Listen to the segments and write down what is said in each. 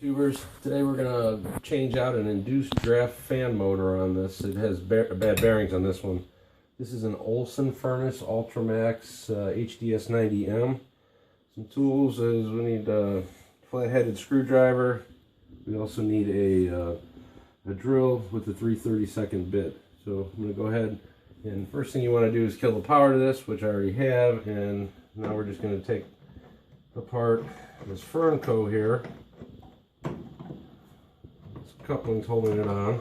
Tubers, today we're going to change out an induced draft fan motor on this. It has bad bearings on this one. This is an Olsen furnace Ultramax HDS 90M. Some tools is we need a flat-headed screwdriver. We also need a drill with a 3/32 bit. So I'm going to go ahead and first thing you want to do is kill the power to this, which I already have, and now we're just going to take apart this Fernco here. Coupling's holding it on.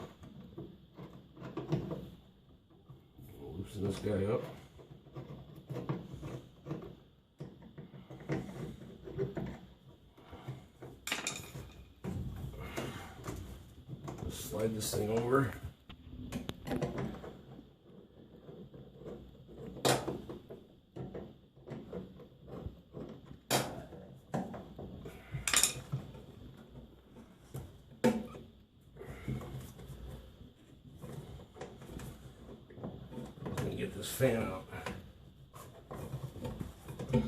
Loosen this guy up. Just slide this thing over. Get this fan out. There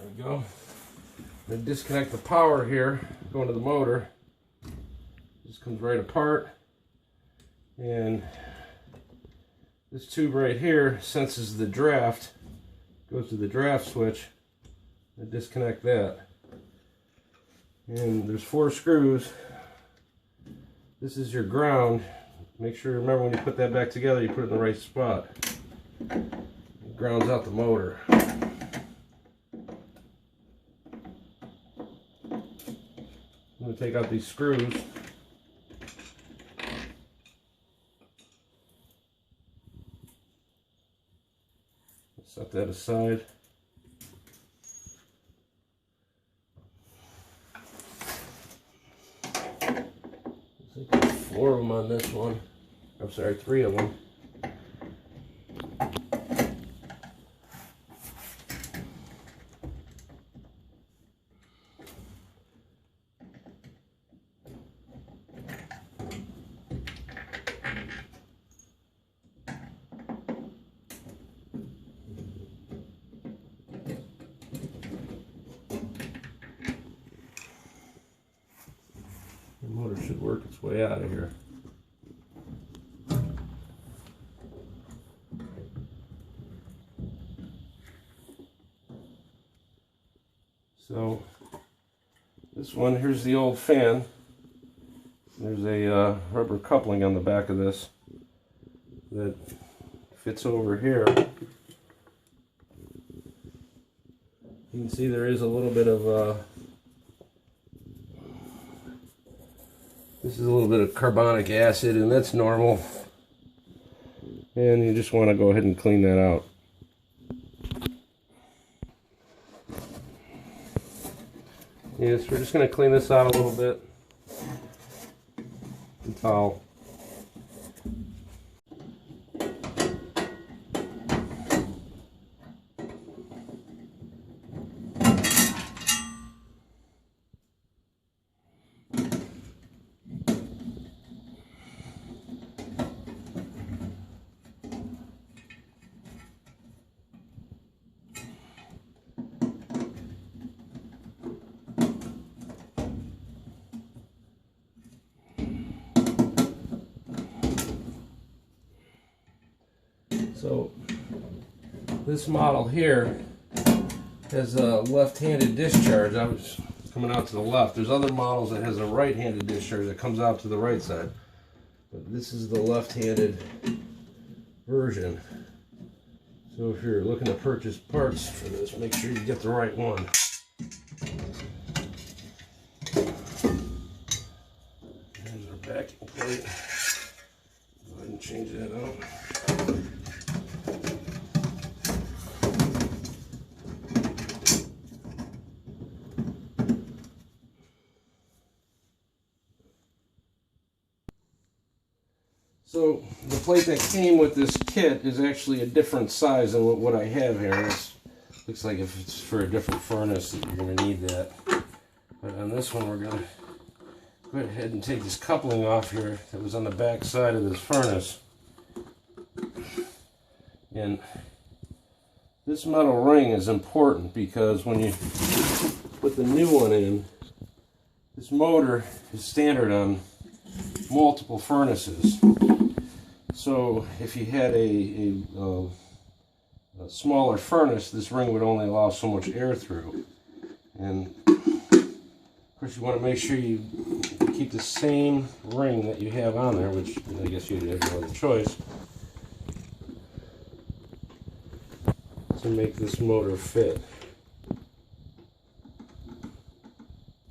we go. Then disconnect the power here, going to the motor. This comes right apart, and this tube right here senses the draft, goes to the draft switch. I disconnect that. And there's 4 screws. This is your ground. Make sure, remember when you put that back together, you put it in the right spot. It grounds out the motor. I'm going to take out these screws. Set that aside. There's 4 of them on this one. I'm sorry, 3 of them. The motor should work its way out of here. So this one, here's the old fan. There's a rubber coupling on the back of this that fits over here. You can see there is a little bit of this is a little bit of carbonic acid, and that's normal. And you just want to go ahead and clean that out. Yes, we're just going to clean this out a little bit. And towel. So this model here has a left-handed discharge. I was coming out to the left. There's other models that has a right-handed discharge that comes out to the right side. But this is the left-handed version. So if you're looking to purchase parts for this, make sure you get the right one. There's our backing plate. Go ahead and change that out. So the plate that came with this kit is actually a different size than what I have here. This looks like if it's for a different furnace that you're going to need that. But on this one we're going to go ahead and take this coupling off here that was on the back side of this furnace. And This metal ring is important because when you put the new one in, this motor is standard on multiple furnaces. So if you had a smaller furnace, this ring would only allow so much air through. And of course you want to make sure you keep the same ring that you have on there, which I guess you'd have no other choice, to make this motor fit.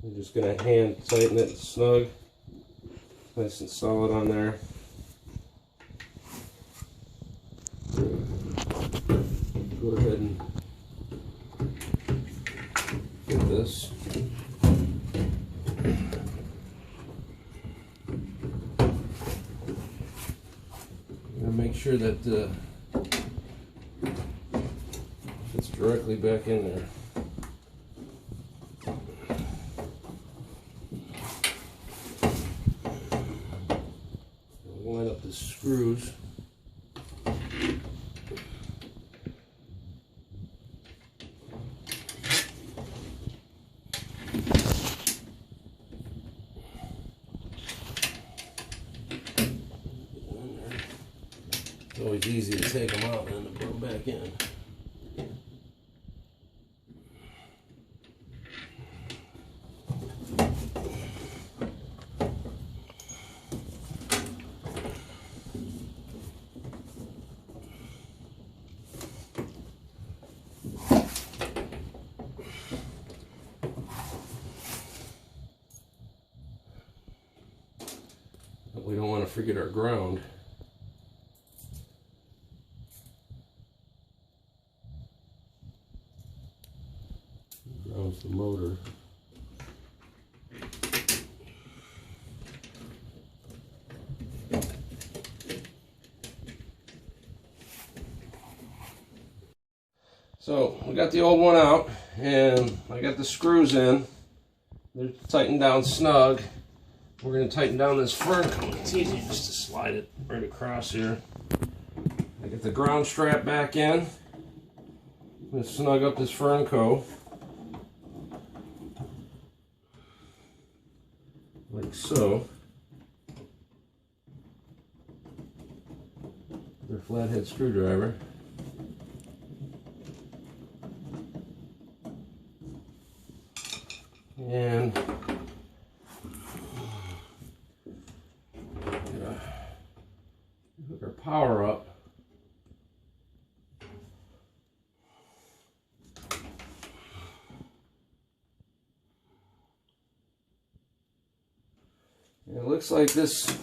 I'm just going to hand tighten it snug, nice and solid on there. Go ahead and get this. And make sure that fits directly back in there. Line up the screws. It's always easy to take them out and then to put them back in. But we don't want to forget our ground. Grounds the motor. So we got the old one out, and I got the screws in. They're tightened down snug. We're going to tighten down this fern cone. It's easy just to slide it right across here. I get the ground strap back in. I'm going to snug up this fern cone like so. Their flathead screwdriver. And hook our power up. And it looks like this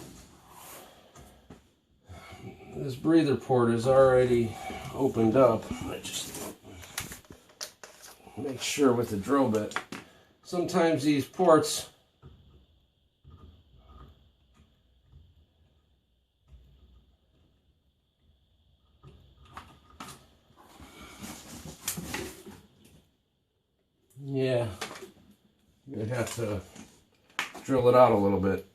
breather port is already opened up. I just make sure with the drill bit. Sometimes these ports you're gonna have to drill it out a little bit.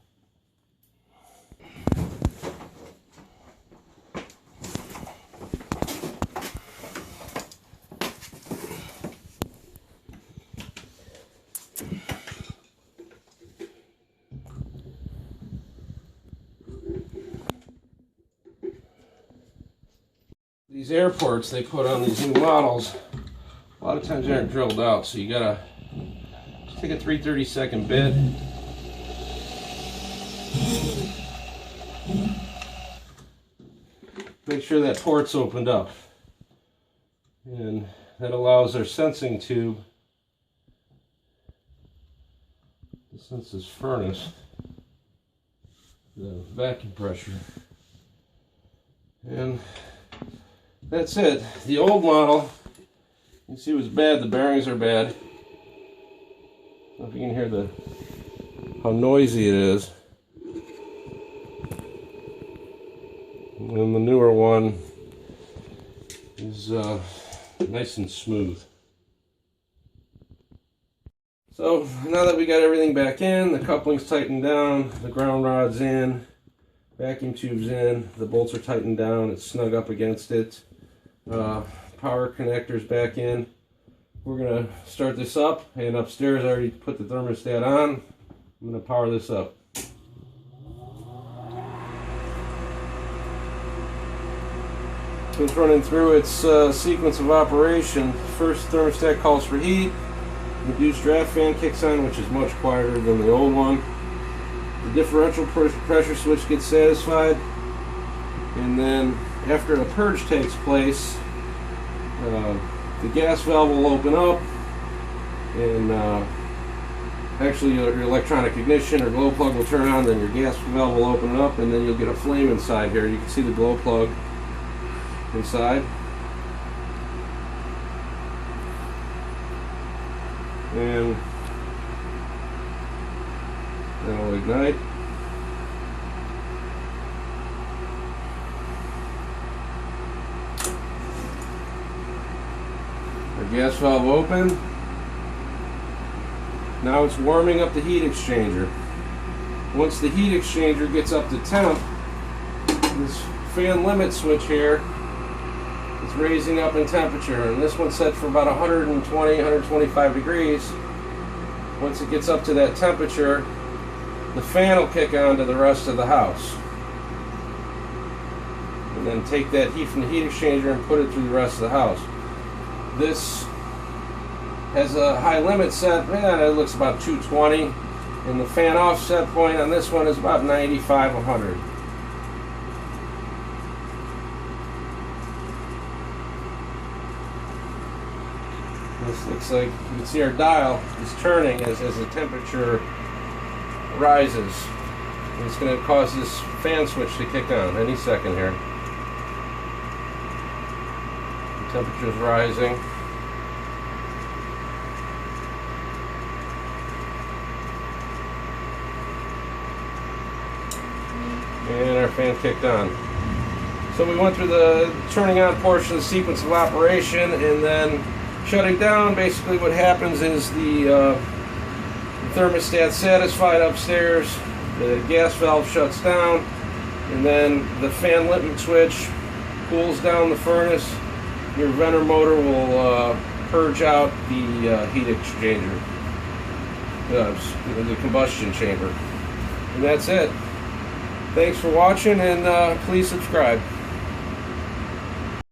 These air ports they put on these new models, a lot of times they aren't drilled out, so you gotta just take a 3/32 bit. Make sure that port's opened up, and that allows our sensing tube to sense this furnace, the vacuum pressure, and that's it. The old model, you can see, was bad. The bearings are bad. I don't know if you can hear how noisy it is. And the newer one is nice and smooth. So now that we got everything back in, the coupling's tightened down, the ground rod's in, vacuum tube's in, the bolts are tightened down, it's snug up against it. power connectors back in. We're going to start this up, and upstairs I already put the thermostat on. I'm going to power this up. So it's running through its sequence of operation. First thermostat calls for heat. Induced draft fan kicks on, which is much quieter than the old one. The differential pressure switch gets satisfied, and then after a purge takes place, the gas valve will open up, and actually your electronic ignition or glow plug will turn on, then your gas valve will open up, and then you'll get a flame inside here. You can see the glow plug inside. And that'll ignite. Our gas valve open. Now it's warming up the heat exchanger. Once the heat exchanger gets up to temp, this fan limit switch here is raising up in temperature, and this one's set for about 120, 125 degrees. Once it gets up to that temperature, the fan will kick on to the rest of the house, and then take that heat from the heat exchanger and put it through the rest of the house. This has a high limit set, it looks about 220, and the fan offset point on this one is about 95, 100. This looks like, you can see our dial is turning as the temperature rises. And it's going to cause this fan switch to kick on any second here. The temperature is rising. And our fan kicked on. So we went through the turning on portion of the sequence of operation, and then shutting down. Basically what happens is the thermostat satisfied upstairs, the gas valve shuts down, and then the fan limit switch cools down the furnace. Your venter motor will purge out the heat exchanger, the combustion chamber. And that's it. Thanks for watching, and please subscribe.